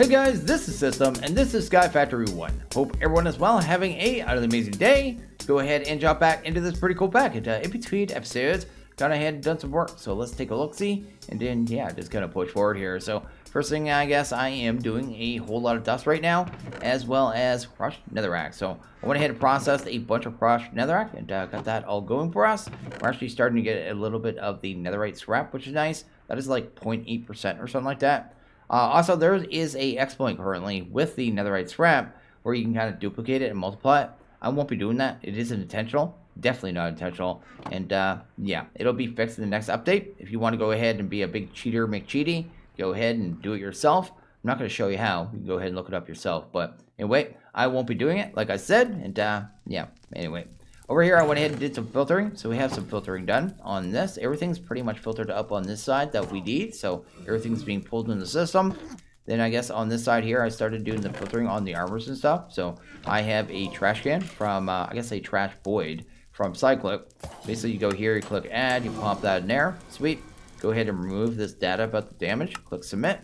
Hey guys, this is System, and this is SkyFactory One. Hope everyone is well, having a utterly amazing day. Go ahead and jump back into this pretty cool package. In between episodes, gone ahead and done some work, so let's take a look-see, and then, yeah, just kind of push forward here. So, first thing, I guess I am doing a whole lot of dust right now, as well as crushed netherrack. So, I went ahead and processed a bunch of crushed netherrack, and got that all going for us. We're actually starting to get a little bit of the netherite scrap, which is nice. That is like 0.8% or something like that. Also, there is a exploit currently with the netherite scrap where you can kind of duplicate it and multiply it. I won't be doing that. It isn't intentional. Definitely not intentional. And yeah, it'll be fixed in the next update. If you want to go ahead and be a big cheater, McCheaty, go ahead and do it yourself. I'm not going to show you how. You can go ahead and look it up yourself. But anyway, I won't be doing it, like I said. And yeah, anyway. Over here, I went ahead and did some filtering. So we have some filtering done on this. Everything's pretty much filtered up on this side that we need. So everything's being pulled in the system. Then I guess on this side here, I started doing the filtering on the armors and stuff. So I have a trash can from, I guess a trash void from Cyclic. Basically, you go here, you click add, you pop that in there. Sweet. Go ahead and remove this data about the damage. Click submit.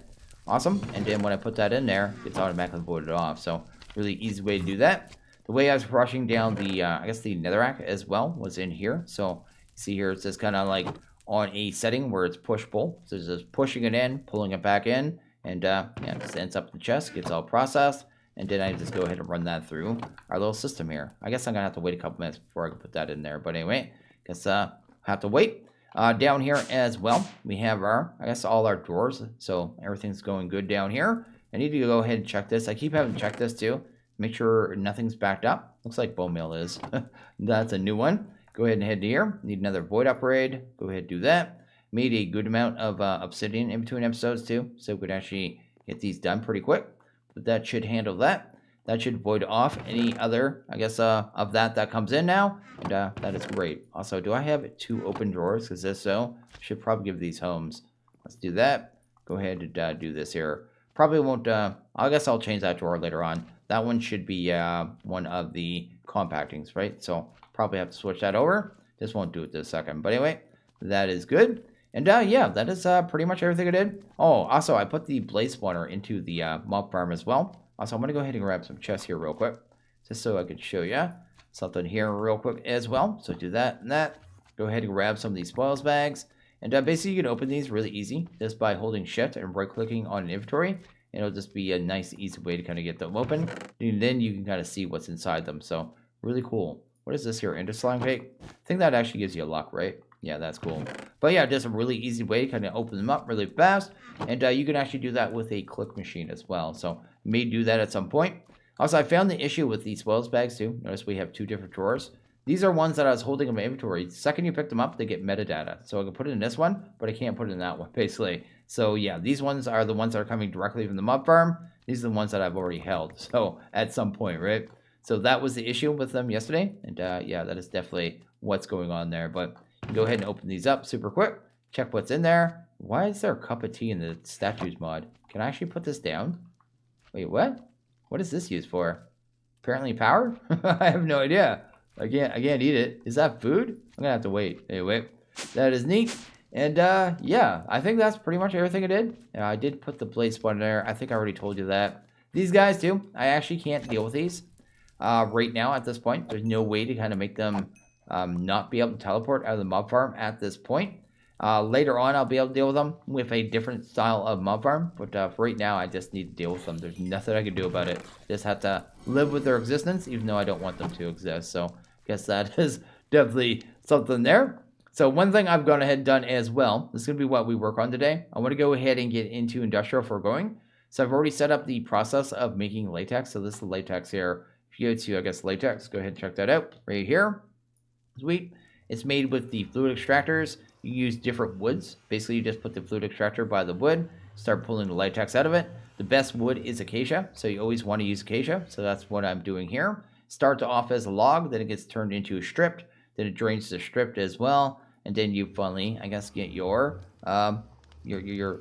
Awesome. And then when I put that in there, it's automatically voided off. So really easy way to do that. The way I was brushing down the, I guess the netherrack as well was in here. So you see here, it's just kind of like on a setting where it's push-pull. So it's just pushing it in, pulling it back in, and yeah, it just ends up in the chest, gets all processed, and then I just go ahead and run that through our little system here. I guess I'm going to have to wait a couple minutes before I can put that in there. But anyway, guess I have to wait. Down here as well, we have our, I guess all our drawers. So everything's going good down here. I need to go ahead and check this. I keep having to check this too. Make sure nothing's backed up. Looks like bone meal is. That's a new one. Go ahead and head to here. Need another void upgrade. Go ahead and do that. Made a good amount of obsidian in between episodes too, so we could actually get these done pretty quick. But that should handle that. That should void off any other, I guess, of that comes in now. And that is great. Also, do I have 2 open drawers? Because if so, I should probably give these homes. Let's do that. Go ahead and do this here. Probably won't, I guess I'll change that drawer later on. That one should be one of the compactings, right? So probably have to switch that over. Just won't do it this second. But anyway, that is good. And yeah, that is pretty much everything I did. Oh, also, I put the blaze spawner into the mob farm as well. Also, I'm going to go ahead and grab some chests here real quick, just so I could show you something here real quick as well. So do that and that. Go ahead and grab some of these spoils bags. And basically, you can open these really easy just by holding shift and right-clicking on an inventory. It'll just be a nice, easy way to kind of get them open. And then you can kind of see what's inside them. So, really cool. What is this here? Ender slime cake? I think that actually gives you a luck, right? Yeah, that's cool. But yeah, just a really easy way to kind of open them up really fast. And you can actually do that with a click machine as well. So, may do that at some point. Also, I found the issue with these spoils bags too. Notice we have 2 different drawers. These are ones that I was holding in my inventory. The second you pick them up, they get metadata. So I can put it in this one, but I can't put it in that one, basically. So yeah, these ones are the ones that are coming directly from the mob farm. These are the ones that I've already held. So at some point, right? So that was the issue with them yesterday. And yeah, that is definitely what's going on there. But go ahead and open these up super quick. Check what's in there. Why is there a cup of tea in the statues mod? Can I actually put this down? Wait, what? What is this used for? Apparently power? I have no idea. I can't eat it. Is that food? I'm gonna have to wait. Anyway, that is neat. And yeah, I think that's pretty much everything I did. I did put the blaze spawn there. I think I already told you that. These guys too, I actually can't deal with these right now at this point. There's no way to kind of make them not be able to teleport out of the mob farm at this point. Later on, I'll be able to deal with them with a different style of mob farm. But for right now, I just need to deal with them. There's nothing I can do about it. Just have to live with their existence, even though I don't want them to exist. So guess that is definitely something there. So one thing I've gone ahead and done as well, this is going to be what we work on today. I want to go ahead and get into industrial foregoing. So I've already set up the process of making latex. So this is the latex here. If you go to, I guess, latex, go ahead and check that out right here. Sweet. It's made with the fluid extractors. You use different woods. Basically, you just put the fluid extractor by the wood, start pulling the latex out of it. The best wood is acacia, so you always want to use acacia. So that's what I'm doing here. Starts off as a log, then it gets turned into a stripped, then it drains to stripped as well, and then you finally, I guess, get your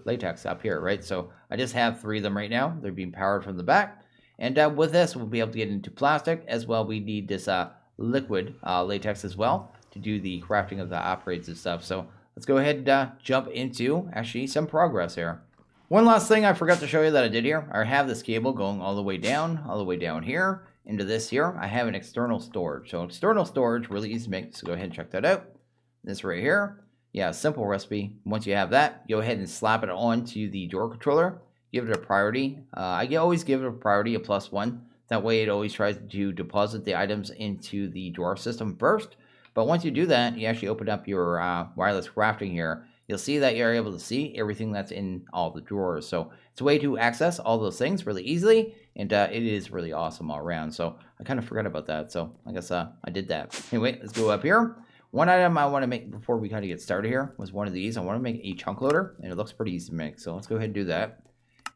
latex up here, right? So I just have 3 of them right now. They're being powered from the back, and with this, we'll be able to get into plastic as well. We need this liquid latex as well to do the crafting of the upgrades and stuff. So let's go ahead and jump into actually some progress here. One last thing I forgot to show you that I did here. I have this cable going all the way down here into this here. I have an external storage. So external storage, really easy to make. So go ahead and check that out. This right here. Yeah, simple recipe. Once you have that, go ahead and slap it onto the door controller. Give it a priority. I always give it a priority, a +1. That way it always tries to deposit the items into the drawer system first. But once you do that, you actually open up your wireless crafting here. You'll see that you're able to see everything that's in all the drawers. So it's a way to access all those things really easily, and it is really awesome all around. So I kind of forgot about that, so I guess I did that. Anyway, let's go up here. One item I want to make before we kind of get started here was one of these. I want to make a chunk loader, and it looks pretty easy to make. So let's go ahead and do that.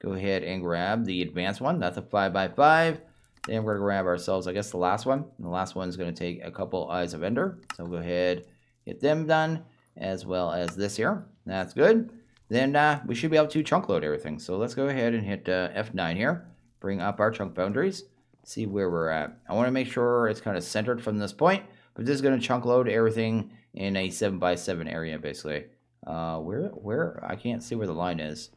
Go ahead and grab the advanced one. That's a 5x5. Then we're going to grab ourselves, I guess, the last one. And the last one is going to take a couple Eyes of Ender. So go ahead, get them done, as well as this here. That's good. Then we should be able to chunk load everything. So let's go ahead and hit F9 here. Bring up our chunk boundaries. See where we're at. I want to make sure it's kind of centered from this point. But this is going to chunk load everything in a 7x7 area, basically. Where? I can't see where the line is.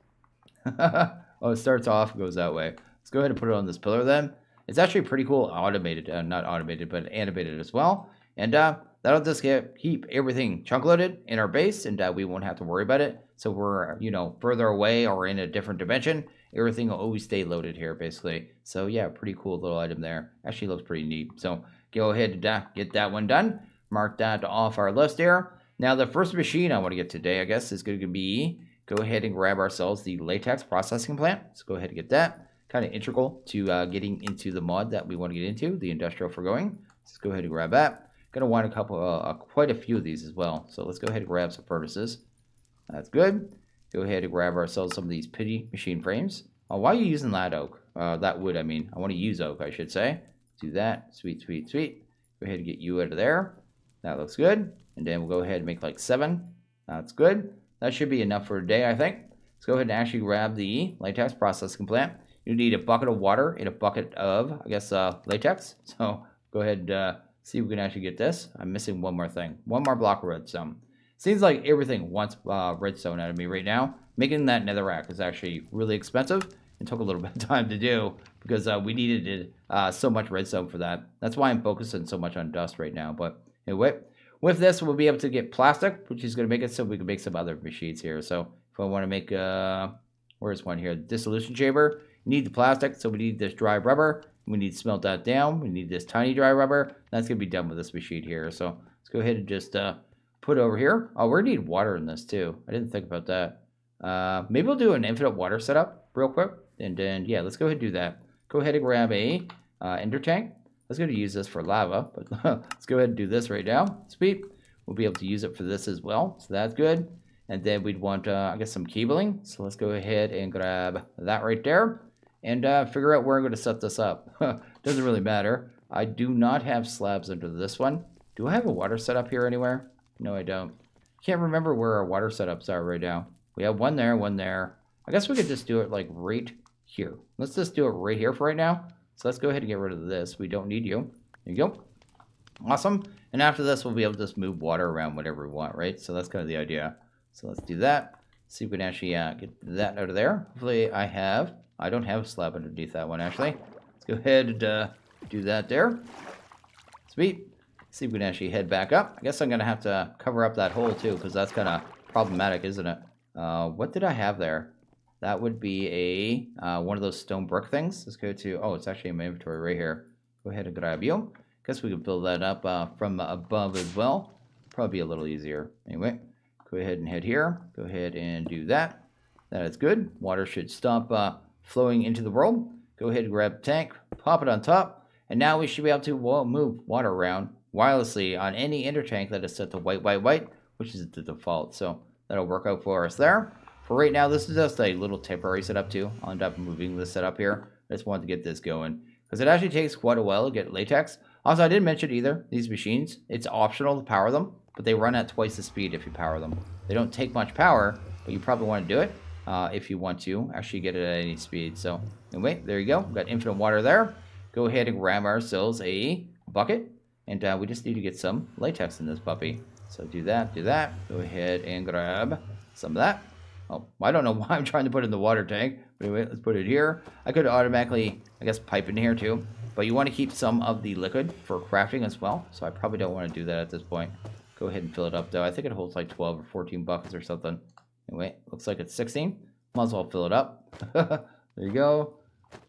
Oh, it starts off, goes that way. Let's go ahead and put it on this pillar then. It's actually pretty cool, automated, not automated, but animated as well. And that'll just keep everything chunk loaded in our base, and we won't have to worry about it. So we're, further away or in a different dimension, everything will always stay loaded here, basically. So yeah, pretty cool little item there. Actually looks pretty neat. So go ahead and get that one done. Mark that off our list here. Now the first machine I want to get today, I guess, is going to be, go ahead and grab ourselves the Latex processing plant. So go ahead and get that. Kind of integral to getting into the mod that we want to get into, the industrial foregoing. Let's go ahead and grab that. Gonna want a couple, quite a few of these as well. So let's go ahead and grab some furnaces. That's good. Go ahead and grab ourselves some of these pity machine frames. Why are you using that oak? That wood, I mean. I want to use oak, I should say. Do that. Sweet, sweet, sweet. Go ahead and get you out of there. That looks good. And then we'll go ahead and make like 7. That's good. That should be enough for today, I think. Let's go ahead and actually grab the latex processing plant. You need a bucket of water and a bucket of, I guess, latex. So go ahead and see if we can actually get this. I'm missing one more thing. One more block of redstone. Seems like everything wants redstone out of me right now. Making that netherrack is actually really expensive and took a little bit of time to do because we needed so much redstone for that. That's why I'm focusing so much on dust right now. But anyway, with this, we'll be able to get plastic, which is going to make it so we can make some other machines here. So if I want to make, where's one here? Dissolution chamber. You need the plastic, so we need this dry rubber. We need to smelt that down. We need this tiny dry rubber. That's going to be done with this machine here. So let's go ahead and just put over here. Oh, we're going to need water in this too. I didn't think about that. Maybe we'll do an infinite water setup real quick. And then, yeah, let's go ahead and do that. Go ahead and grab a ender tank. I was going to use this for lava, but let's go ahead and do this right now. Sweet. We'll be able to use it for this as well. So that's good. And then we'd want, I guess, some cabling. So let's go ahead and grab that right there. And figure out where I'm going to set this up. Doesn't really matter. I do not have slabs under this one. Do I have a water setup here anywhere? No, I don't. Can't remember where our water setups are right now. We have one there, one there. I guess we could just do it like right here. Let's just do it right here for right now. So let's go ahead and get rid of this. We don't need you. There you go. Awesome. And after this, we'll be able to just move water around whatever we want, right? So that's kind of the idea. So let's do that. See if we can actually get that out of there. Hopefully I don't have a slab underneath that one, actually. Let's go ahead and do that there. Sweet. See if we can actually head back up. I guess I'm going to have to cover up that hole, too, because that's kind of problematic, isn't it? What did I have there? That would be one of those stone brick things. Let's go to... Oh, it's actually in my inventory right here. Go ahead and grab you. Guess we can build that up from above as well. Probably be a little easier. Anyway, go ahead and head here. Go ahead and do that. That is good. Water should stop flowing into the world. Go ahead and grab the tank, pop it on top, and now we should be able to move water around wirelessly on any inner tank that is set to white, which is the default. So that'll work out for us there. For right now, this is just a little temporary setup too. I'll end up moving this setup here. I just wanted to get this going because it actually takes quite a while to get latex. Also, I didn't mention either, these machines, it's optional to power them, but they run at twice the speed if you power them. They don't take much power, but you probably want to do it. If you want to actually get it at any speed. So anyway, there you go. We've got infinite water there. Go ahead and grab ourselves a bucket. And we just need to get some latex in this puppy. So do that, do that. Go ahead and grab some of that. Oh, I don't know why I'm trying to put it in the water tank. But anyway, let's put it here. I could automatically, I guess, pipe in here too. But you want to keep some of the liquid for crafting as well. So I probably don't want to do that at this point. Go ahead and fill it up though. I think it holds like 12 or 14 buckets or something. Anyway, looks like it's 16. Might as well fill it up. There you go.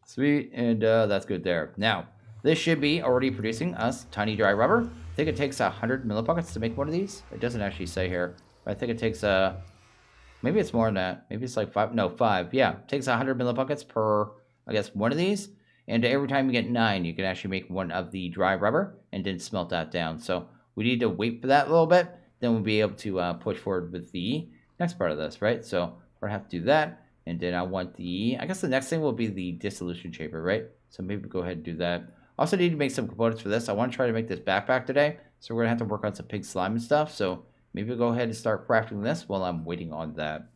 Sweet. And that's good there. Now, this should be already producing us tiny dry rubber. I think it takes 100 millibuckets to make one of these. It doesn't actually say here. But I think it takes maybe it's more than that. Maybe it's like 5. No, 5. Yeah, it takes 100 millibuckets per, I guess, one of these. And every time you get 9, you can actually make one of the dry rubber and then smelt that down. So we need to wait for that a little bit. Then we'll be able to push forward with the next part of this, right? So we're going to have to do that. And then I want I guess the next thing will be the dissolution chamber, right? So maybe go ahead and do that. Also need to make some components for this. I want to try to make this backpack today. So we're going to have to work on some pig slime and stuff. So maybe we'll go ahead and start crafting this while I'm waiting on that.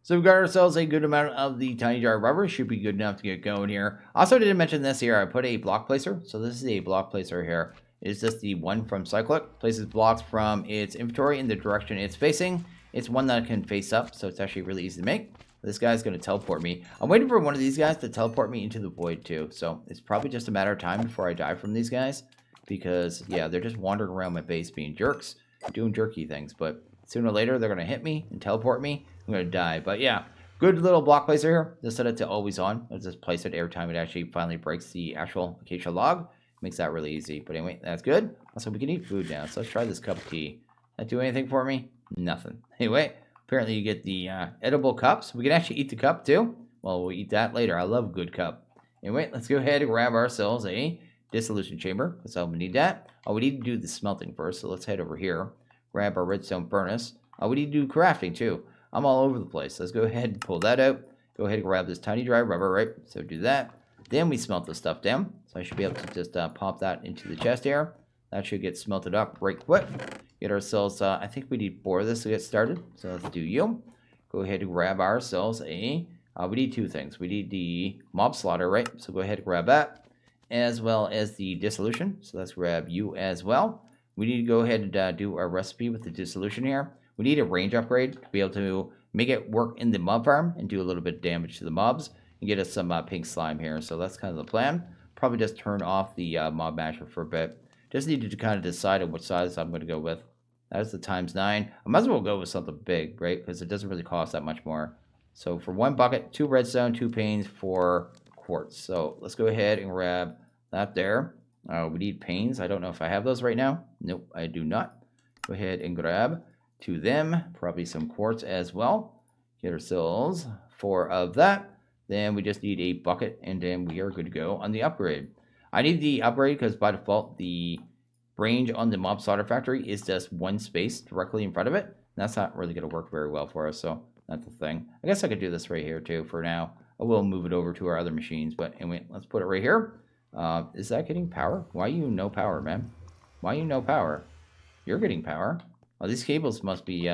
So we've got ourselves a good amount of the tiny dry rubber. Should be good enough to get going here. Also didn't mention this here. I put a block placer. So this is a block placer here. It's just the one from Cyclic. Places blocks from its inventory in the direction it's facing. It's one that can face up. So it's actually really easy to make. This guy's going to teleport me. I'm waiting for one of these guys to teleport me into the void too. So it's probably just a matter of time before I die from these guys. Because, yeah, they're just wandering around my base being jerks. Doing jerky things. But sooner or later, they're going to hit me and teleport me. I'm going to die. But, yeah, good little block placer here. Just set it to always on. I'll just place it every time it actually finally breaks the actual acacia log. Makes that really easy. But anyway, that's good. Also, we can eat food now. So let's try this cup of tea. That do anything for me? Nothing. Anyway. Apparently you get the edible cups. We can actually eat the cup too. Well, we'll eat that later. I love a good cup. Anyway, let's go ahead and grab ourselves a dissolution chamber. That's how we need that. Oh, we need to do the smelting first. So let's head over here. Grab our redstone furnace. Oh, we need to do crafting too. I'm all over the place. Let's go ahead and pull that out. Go ahead and grab this tiny dry rubber, right? So do that. Then we smelt the stuff down. So I should be able to just pop that into the chest here. That should get smelted up right quick. Get ourselves, I think we need 4 of this to get started. So let's do you. Go ahead and grab ourselves we need 2 things. We need the mob slaughter, right? So go ahead and grab that. As well as the dissolution. So let's grab you as well. We need to go ahead and do our recipe with the dissolution here. We need a range upgrade to be able to make it work in the mob farm and do a little bit of damage to the mobs. And get us some pink slime here. So that's kind of the plan. Probably just turn off the mob masher for a bit. Just needed to kind of decide on which size I'm going to go with. That's the ×9. I might as well go with something big, right? Because it doesn't really cost that much more. So for 1 bucket, 2 redstone, 2 panes, 4 quartz. So let's go ahead and grab that there. We need panes. I don't know if I have those right now. Nope, I do not. Go ahead and grab 2 of them. Probably some quartz as well. Get ourselves 4 of that. Then we just need a bucket, and then we are good to go on the upgrade. I need the upgrade because by default, the range on the mob slaughter factory is just 1 space directly in front of it. That's not really going to work very well for us, so that's the thing. I guess I could do this right here too for now. I will move it over to our other machines, but anyway, let's put it right here. Is that getting power? Why you no power, man? Why you no power? You're getting power. Oh, these cables must be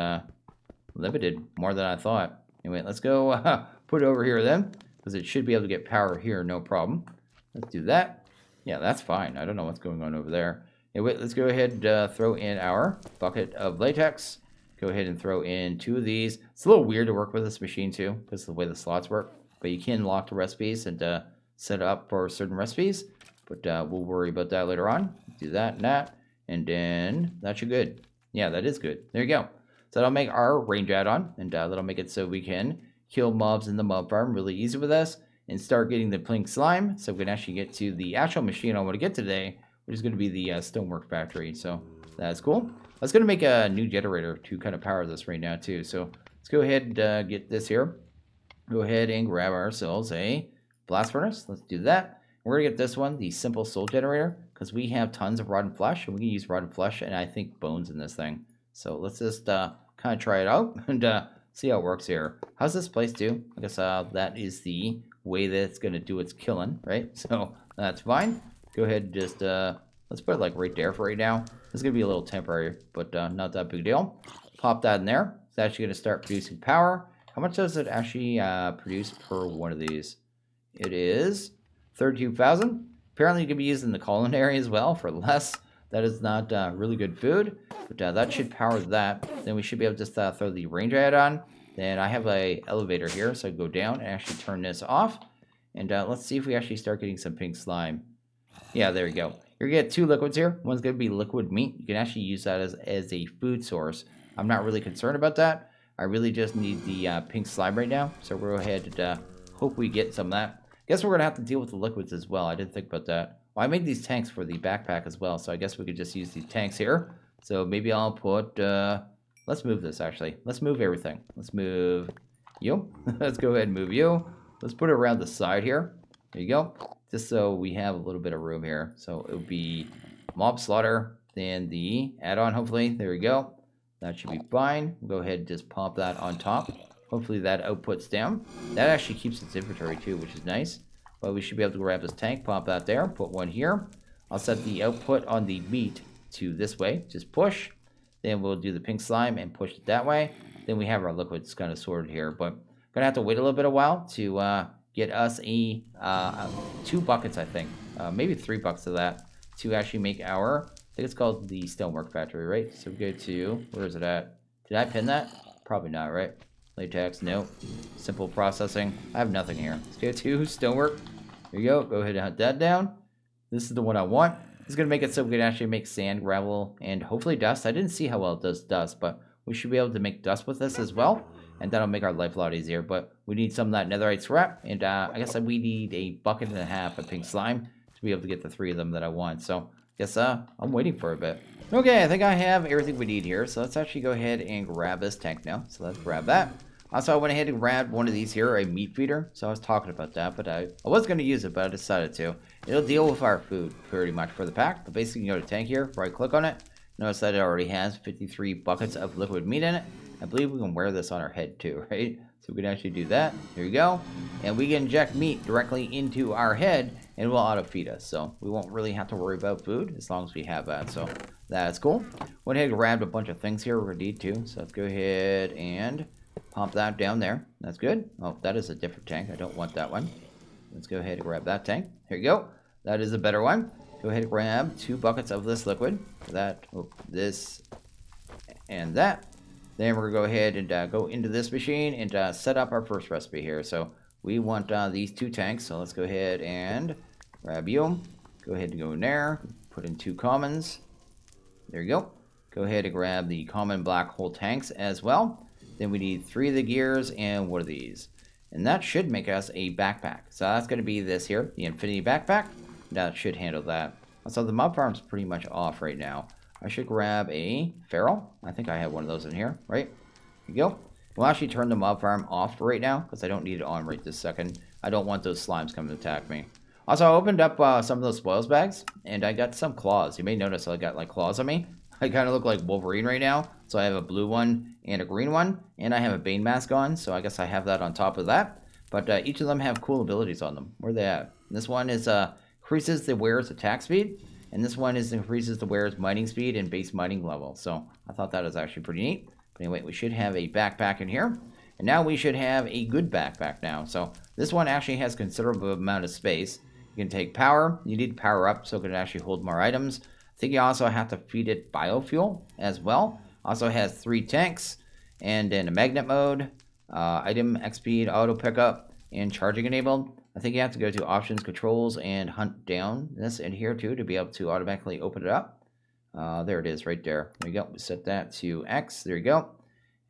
limited more than I thought. Anyway, let's go put it over here then, because it should be able to get power here, no problem. Let's do that. Yeah, that's fine. I don't know what's going on over there. Anyway, let's go ahead and throw in our bucket of latex. Go ahead and throw in 2 of these. It's a little weird to work with this machine too, because of the way the slots work. But you can lock the recipes and set up for certain recipes. But we'll worry about that later on. Do that and that. And then that should good. Yeah, that is good. There you go. So that'll make our range add-on. And that'll make it so we can kill mobs in the mob farm really easy with us. And start getting the pink slime. So we can actually get to the actual machine I want to get today, which is going to be the stonework factory. So that's cool. I was going to make a new generator to kind of power this right now too. So let's go ahead and get this here. Go ahead and grab ourselves a blast furnace. Let's do that. We're going to get this one, the simple soul generator, because we have tons of rotten flesh. And we can use rotten flesh and I think bones in this thing. So let's just kind of try it out and see how it works here. How's this place do? I guess that is the way that it's going to do its killing, right? So that's fine. Go ahead and just, let's put it like right there for right now. It's going to be a little temporary, but not that big deal. Pop that in there. It's actually going to start producing power. How much does it actually produce per one of these? It is 32,000. Apparently it can be used in the culinary as well for less. That is not really good food, but that should power that. Then we should be able to just throw the range add on. Then I have a elevator here, so I go down and actually turn this off. And let's see if we actually start getting some pink slime. Yeah, there we go. You're going to get two liquids here. One's going to be liquid meat. You can actually use that as a food source. I'm not really concerned about that. I really just need the pink slime right now. So we'll go ahead and hope we get some of that. Guess we're going to have to deal with the liquids as well. I didn't think about that. Well, I made these tanks for the backpack as well. So I guess we could just use these tanks here. So maybe I'll put... let's move this, actually. Let's move everything. Let's move you. Let's go ahead and move you. Let's put it around the side here. There you go. Just so we have a little bit of room here. So it would be mob slaughter, then the add-on, hopefully. There we go. That should be fine. We'll go ahead and just pop that on top. Hopefully that outputs down. That actually keeps its inventory too, which is nice. But we should be able to grab this tank, pop that there, put one here. I'll set the output on the meat to this way. Just push. Then we'll do the pink slime and push it that way. Then we have our liquids kind of sorted here. But I'm going to have to wait a little bit a while to get us 2 buckets, I think. Maybe 3 buckets of that to actually make our... I think it's called the stonework factory, right? So we go to... Where is it at? Did I pin that? Probably not, right? Latex, no. Simple processing. I have nothing here. Let's go to stonework. There you go. Go ahead and hunt that down. This is the one I want. This is going to make it so we can actually make sand, gravel, and hopefully dust. I didn't see how well it does dust, but we should be able to make dust with this as well. And that'll make our life a lot easier. But we need some of that netherite scrap. And I guess we need a bucket and a half of pink slime to be able to get the 3 of them that I want. So I guess I'm waiting for a bit. Okay, I think I have everything we need here. So let's actually go ahead and grab this tank now. So let's grab that. Also, I went ahead and grabbed one of these here, a meat feeder. So I was talking about that, but I was going to use it, but I decided to. It'll deal with our food pretty much for the pack. But basically, you go to tank here, right click on it. Notice that it already has 53 buckets of liquid meat in it. I believe we can wear this on our head too, right? So we can actually do that. Here we go. And we can inject meat directly into our head and it will auto feed us. So we won't really have to worry about food as long as we have that. So that's cool. Went ahead and grabbed a bunch of things here we're going to need too. So let's go ahead and pop that down there. That's good. Oh, that is a different tank. I don't want that one. Let's go ahead and grab that tank. Here you go. That is a better one. Go ahead and grab 2 buckets of this liquid. That, this, and that. Then we're going to go ahead and go into this machine and set up our first recipe here. So we want these 2 tanks. So let's go ahead and grab you. Go ahead and go in there. Put in 2 commons. There you go. Go ahead and grab the common black hole tanks as well. Then we need 3 of the gears and 1 of these. And that should make us a backpack. So that's going to be this here, the Infinity Backpack. That should handle that. So the mob farm's pretty much off right now. I should grab a feral. I think I have one of those in here, right? Here you go. We'll actually turn the mob farm off right now because I don't need it on right this second. I don't want those slimes coming to attack me. Also, I opened up some of those spoils bags and I got some claws. You may notice I got like claws on me. I kind of look like Wolverine right now. So I have a blue one and a green one. And I have a Bane mask on. So I guess I have that on top of that. But each of them have cool abilities on them. Where are they at? This one is increases the wearer's attack speed. And this one is increases the wearer's mining speed and base mining level. So I thought that was actually pretty neat. But anyway, we should have a backpack in here. And now we should have a good backpack now. So this one actually has considerable amount of space. You can take power. You need power up so it can actually hold more items. I think you also have to feed it biofuel as well. Also has 3 tanks. And in a magnet mode, item, X speed, auto pickup, and charging enabled. I think you have to go to options, controls, and hunt down this in here too to be able to automatically open it up. There it is right there. There you go. We set that to X. There you go.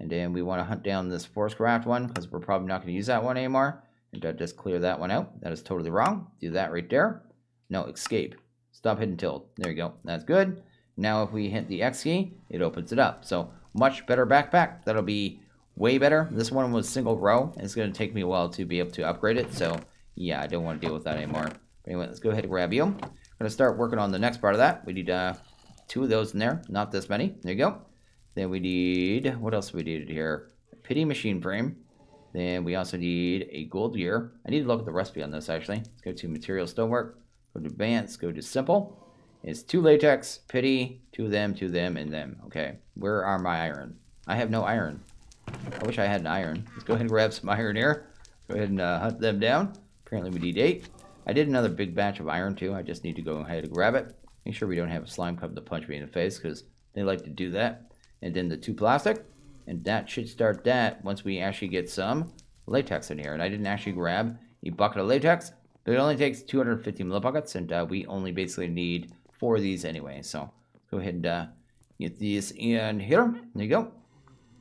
And then we want to hunt down this ForceCraft one because we're probably not going to use that one anymore. And just clear that one out. That is totally wrong. Do that right there. No, escape. Stop hitting tilt. There you go. That's good. Now if we hit the X key, it opens it up. So much better backpack. That'll be way better. This one was single row. And it's going to take me a while to be able to upgrade it. So yeah, I don't want to deal with that anymore. But anyway, let's go ahead and grab you. We're going to start working on the next part of that. We need 2 of those in there. Not this many. There you go. Then we need, what else do we need here? A pity machine frame. Then we also need a gold gear. I need to look at the recipe on this actually. Let's go to material stonework. Go to advanced. Go to simple. It's 2 latex, pity, 2 of them, 2 of them, and them. Okay. Where are my iron? I have no iron. I wish I had an iron. Let's go ahead and grab some iron here. Go ahead and hunt them down. Apparently we need 8. I did another big batch of iron too. I just need to go ahead and grab it. Make sure we don't have a slime come to punch me in the face because they like to do that. And then the 2 plastic. And that should start that once we actually get some latex in here. And I didn't actually grab a bucket of latex, but it only takes 250 millibuckets, and we only basically need 4 of these anyway. So go ahead and get these in here. There you go.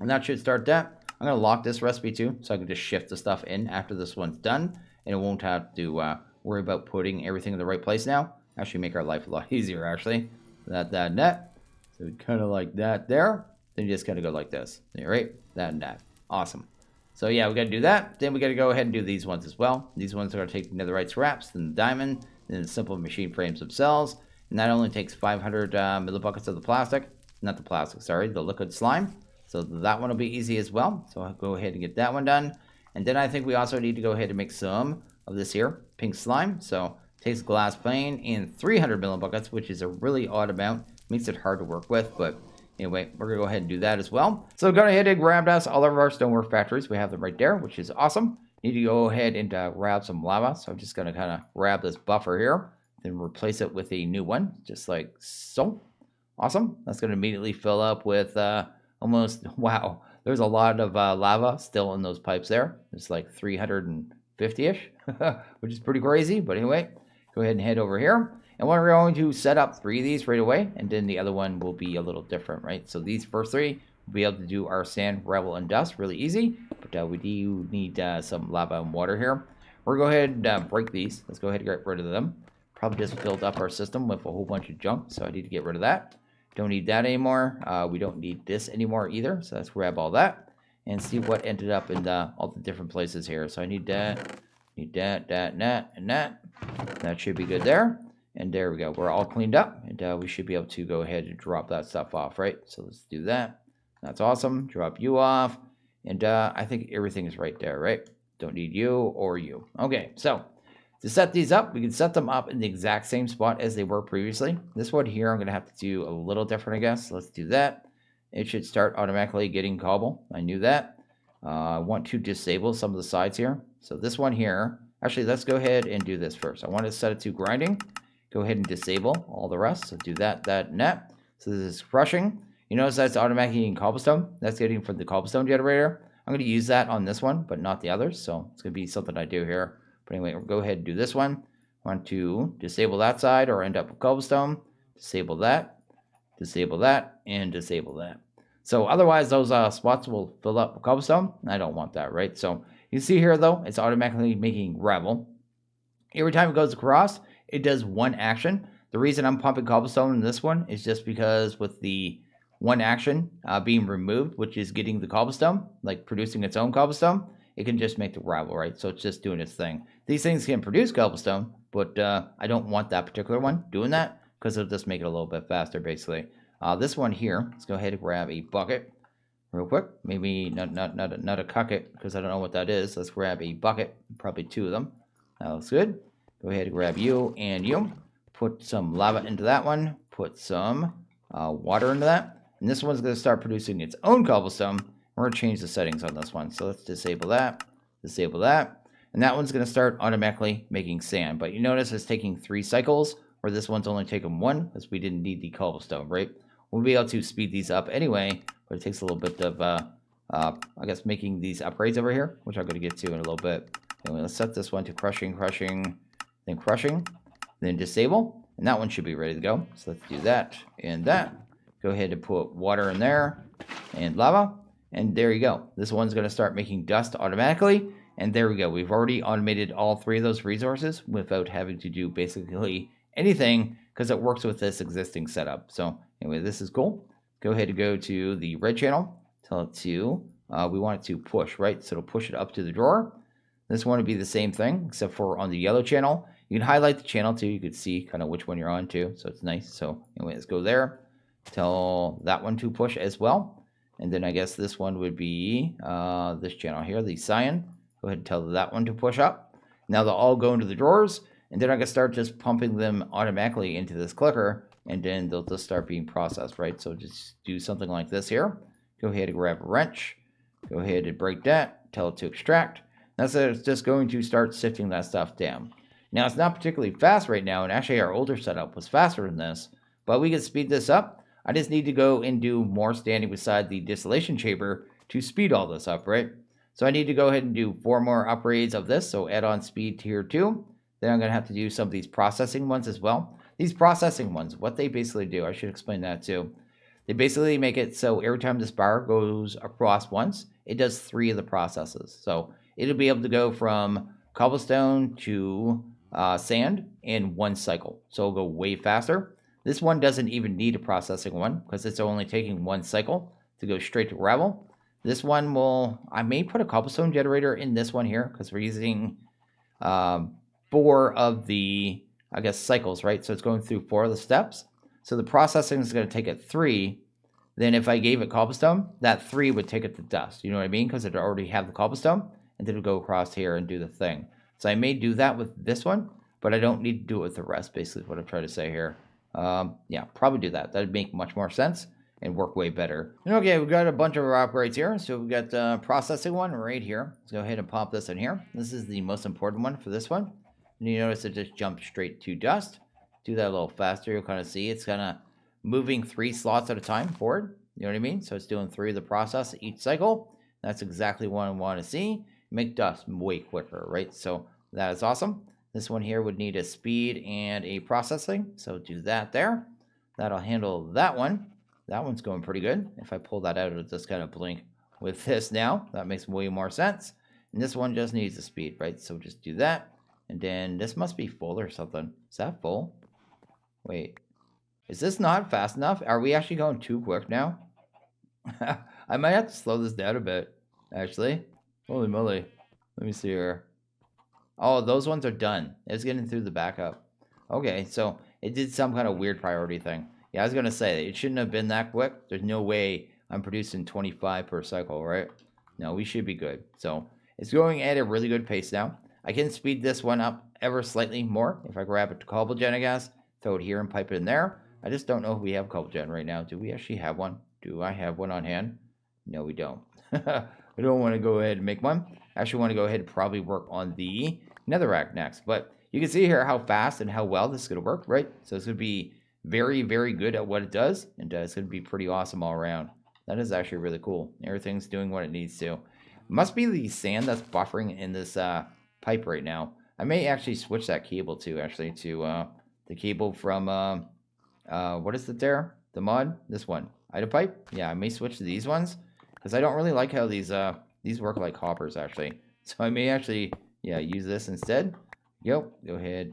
And that should start that. I'm going to lock this recipe too, so I can just shift the stuff in after this one's done, and it won't have to worry about putting everything in the right place now. Actually make our life a lot easier, actually. That, and that. So kind of like that there. Then you just kind of go like this. All right, that and that. Awesome. So yeah, we got to do that. Then we got to go ahead and do these ones as well. These ones are going to take netherite scraps, then the diamond, then the simple machine frames themselves. And that only takes 500 millibuckets of the plastic. Not the plastic, sorry, the liquid slime. So that one will be easy as well. So I'll go ahead and get that one done. And then I think we also need to go ahead and make some of this here, pink slime. So it takes glass plane and 300 millibuckets, which is a really odd amount. Makes it hard to work with, but anyway, we're going to go ahead and do that as well. So go ahead and grab us all of our stonework factories. We have them right there, which is awesome. Need to go ahead and grab some lava. So I'm just going to kind of grab this buffer here, then replace it with a new one, just like so. Awesome. That's going to immediately fill up with almost, wow, there's a lot of lava still in those pipes there. It's like 350-ish, which is pretty crazy. But anyway, go ahead and head over here. And we're going to set up 3 of these right away, and then the other one will be a little different, right? So these first 3, we'll be able to do our sand, gravel, and dust really easy, but we do need some lava and water here. We're going to go ahead and break these. Let's go ahead and get rid of them. Probably just filled up our system with a whole bunch of junk, so I need to get rid of that. Don't need that anymore. We don't need this anymore either, so let's grab all that and see what ended up in all the different places here. So I need that, and that. That should be good there. And there we go. We're all cleaned up, and we should be able to go ahead and drop that stuff off, right? So let's do that. That's awesome. Drop you off. And I think everything is right there, right? Don't need you or you. Okay, so to set these up, we can set them up in the exact same spot as they were previously. This one here, I'm going to have to do a little different, I guess. So let's do that. It should start automatically getting cobble. I knew that. I want to disable some of the sides here. So this one here, actually, let's go ahead and do this first. I want to set it to grinding. Go ahead and disable all the rest. So do that, that, and that. So this is crushing. You notice that's automatically getting cobblestone. That's getting from the cobblestone generator. I'm going to use that on this one, but not the others. So it's going to be something I do here. But anyway, we'll go ahead and do this one. I want to disable that side or end up with cobblestone. Disable that, and disable that. So otherwise, those spots will fill up with cobblestone. I don't want that, right? So you see here, though, it's automatically making gravel. Every time it goes across, it does one action. The reason I'm pumping cobblestone in this one is just because with the one action being removed, which is getting the cobblestone, like producing its own cobblestone, it can just make the gravel, right? So it's just doing its thing. These things can produce cobblestone, but I don't want that particular one doing that because it'll just make it a little bit faster, basically. This one here, let's go ahead and grab a bucket real quick. Maybe not a cucket because I don't know what that is. Let's grab a bucket, probably 2 of them. That looks good. Go ahead and grab you and you. Put some lava into that one. Put some water into that. And this one's going to start producing its own cobblestone. We're going to change the settings on this one. So let's disable that. Disable that. And that one's going to start automatically making sand. But you notice it's taking 3 cycles, where this one's only taking 1 because we didn't need the cobblestone, right? We'll be able to speed these up anyway, but it takes a little bit of, I guess, making these upgrades over here, which I'm going to get to in a little bit. Anyway, let's set this one to crushing, then crushing, then disable, and that one should be ready to go. So let's do that and that. Go ahead and put water in there and lava, and there you go. This one's going to start making dust automatically, and there we go. We've already automated all 3 of those resources without having to do basically anything because it works with this existing setup. So anyway, this is cool. Go ahead and go to the red channel. Tell it to, we want it to push, right? So it'll push it up to the drawer. This one would be the same thing, except for on the yellow channel. You can highlight the channel too. You can see kind of which one you're on too. So it's nice. So anyway, let's go there. Tell that one to push as well. And then I guess this one would be this channel here, the cyan. Go ahead and tell that one to push up. Now they'll all go into the drawers. And then I can start just pumping them automatically into this clicker. And then they'll just start being processed, right? So just do something like this here. Go ahead and grab a wrench. Go ahead and break that. Tell it to extract. That's it. It's just going to start sifting that stuff down. Now, it's not particularly fast right now, and actually our older setup was faster than this, but we can speed this up. I just need to go and do more standing beside the distillation chamber to speed all this up, right? So I need to go ahead and do 4 more upgrades of this. So add on speed tier 2. Then I'm going to have to do some of these processing ones as well. These processing ones, what they basically do, I should explain that too. They basically make it so every time this bar goes across once, it does 3 of the processes. So it'll be able to go from cobblestone to sand in 1 cycle. So it'll go way faster. This one doesn't even need a processing one because it's only taking 1 cycle to go straight to gravel. This one I may put a cobblestone generator in this one here because we're using 4 of the, I guess, cycles, right? So it's going through 4 of the steps. So the processing is going to take it 3. Then if I gave it cobblestone, that 3 would take it to dust. You know what I mean? Because it already have the cobblestone, and then it'll go across here and do the thing. So I may do that with this one, but I don't need to do it with the rest, basically is what I'm trying to say here. Yeah, probably do that. That'd make much more sense and work way better. And okay, we've got a bunch of our upgrades here. So we've got processing one right here. Let's go ahead and pop this in here. This is the most important one for this one. And you notice it just jumped straight to dust. Do that a little faster. You'll kind of see it's kind of moving 3 slots at a time forward. You know what I mean? So it's doing 3 of the process each cycle. That's exactly what I want to see. Make dust way quicker, right? So that is awesome. This one here would need a speed and a processing. So do that there. That'll handle that one. That one's going pretty good. If I pull that out, it'll just kind of blink with this now. That makes way more sense. And this one just needs a speed, right? So just do that. And then this must be full or something. Is that full? Wait. Is this not fast enough? Are we actually going too quick now? I might have to slow this down a bit, actually. Holy moly. Let me see here. Oh, those ones are done. It's getting through the backup. Okay, so it did some kind of weird priority thing. Yeah, I was going to say, it shouldn't have been that quick. There's no way I'm producing 25 per cycle, right? No, we should be good. So it's going at a really good pace now. I can speed this one up ever slightly more. If I grab a cobble gen, I guess, throw it here and pipe it in there. I just don't know if we have cobble gen right now. Do we actually have one? Do I have one on hand? No, we don't. I don't want to go ahead and make one. I actually want to go ahead and probably work on the Netherrack next. But you can see here how fast and how well this is going to work, right? So it's going to be very, very good at what it does. And it's going to be pretty awesome all around. That is actually really cool. Everything's doing what it needs to. It must be the sand that's buffering in this pipe right now. I may actually switch that cable to the cable from what is it there? The mod? This one. Item pipe? Yeah, I may switch to these ones. Because I don't really like how these work like hoppers, actually. So I may actually, yeah, use this instead. Yep, go ahead,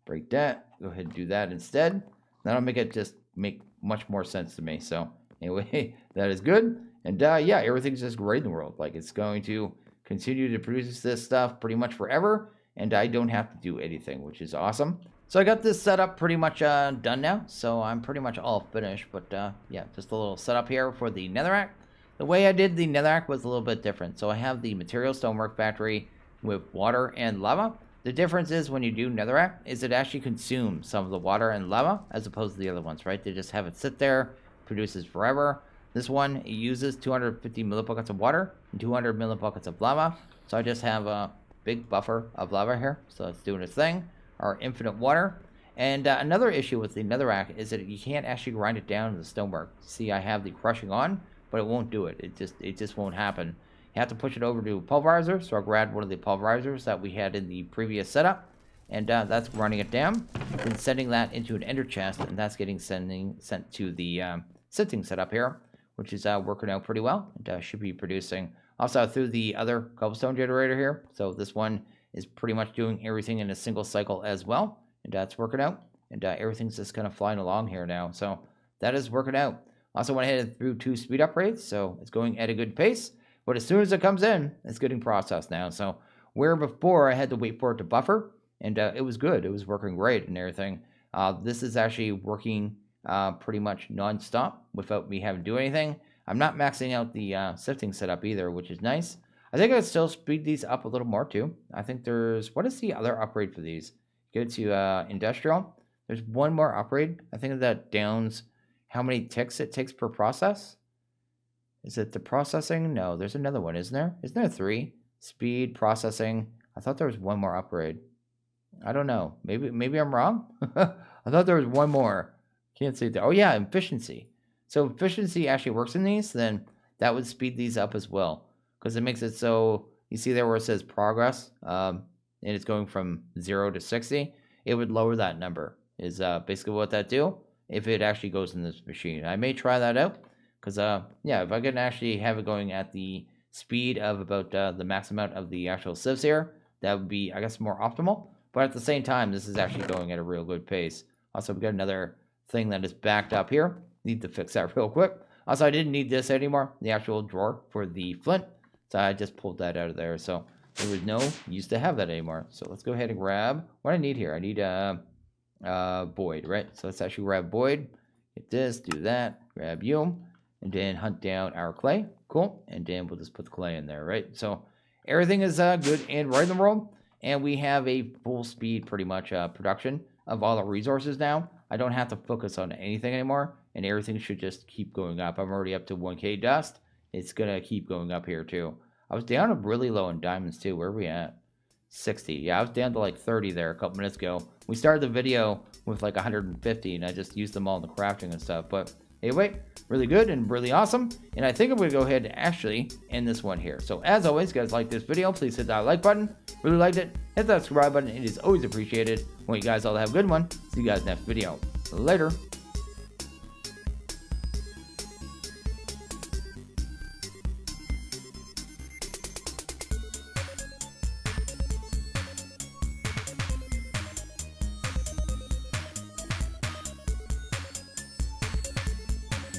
break that. Go ahead and do that instead. That'll make it just make much more sense to me. So anyway, that is good. And yeah, everything's just great in the world. Like, it's going to continue to produce this stuff pretty much forever. And I don't have to do anything, which is awesome. So I got this setup pretty much done now. So I'm pretty much all finished. But yeah, just a little setup here for the Netherrack. The way I did the Netherrack was a little bit different. So I have the material stonework factory with water and lava. The difference is when you do Netherrack is it actually consumes some of the water and lava as opposed to the other ones, right? They just have it sit there, produces forever. This one, it uses 250 millibuckets of water and 200 millibuckets of lava. So I just have a big buffer of lava here. So it's doing its thing. Our infinite water. And another issue with the Netherrack is that you can't actually grind it down to the stonework. See, I have the crushing on, but it won't do it. It just won't happen. You have to push it over to a pulverizer. So I grabbed one of the pulverizers that we had in the previous setup, and that's running it down, and sending that into an ender chest, and that's getting sent to the sifting setup here, which is working out pretty well, and should be producing. Also through the other cobblestone generator here. So this one is pretty much doing everything in a single cycle as well, and that's working out, and everything's just kind of flying along here now. So that is working out. Also went ahead through 2 speed upgrades, so it's going at a good pace. But as soon as it comes in, it's getting processed now. So where before I had to wait for it to buffer, and it was good. It was working great and everything. This is actually working pretty much non-stop without me having to do anything. I'm not maxing out the sifting setup either, which is nice. I think I'd still speed these up a little more too. I think there's, what is the other upgrade for these? Go to industrial. There's one more upgrade. I think that downs how many ticks it takes per process. Is it the processing? No, there's another one, isn't there? Isn't there 3? Speed, processing. I thought there was one more upgrade. I don't know. Maybe I'm wrong. I thought there was one more. Can't see it there. Oh yeah, efficiency. So efficiency actually works in these. Then that would speed these up as well, because it makes it so you see there where it says progress, and it's going from 0 to 60. It would lower that number. Is basically what that do if it actually goes in this machine. I may try that out, because yeah, if I can actually have it going at the speed of about the max amount of the actual sieves here, that would be, I guess, more optimal. But at the same time, this is actually going at a real good pace. Also, we got another thing that is backed up here. Need to fix that real quick. Also, I didn't need this anymore, the actual drawer for the flint. So I just pulled that out of there. So there was no use to have that anymore. So let's go ahead and grab what I need here. I need Boyd, right? So let's actually grab Boyd. Get this, do that, grab you, and then hunt down our clay. Cool. And then we'll just put the clay in there, right? So everything is good and right in the world. And we have a full speed, pretty much, production of all the resources now. I don't have to focus on anything anymore, and everything should just keep going up. I'm already up to 1K dust. It's going to keep going up here, too. I was down really low in diamonds, too. Where are we at? 60. Yeah, I was down to like 30 there a couple minutes ago. We started the video with like 150, and I just used them all in the crafting and stuff. But anyway, really good and really awesome. And I think I'm going to go ahead and actually end this one here. So as always, guys, like this video, please hit that like button. Really liked it. Hit that subscribe button. It is always appreciated. I want you guys all to have a good one. See you guys next video. Later.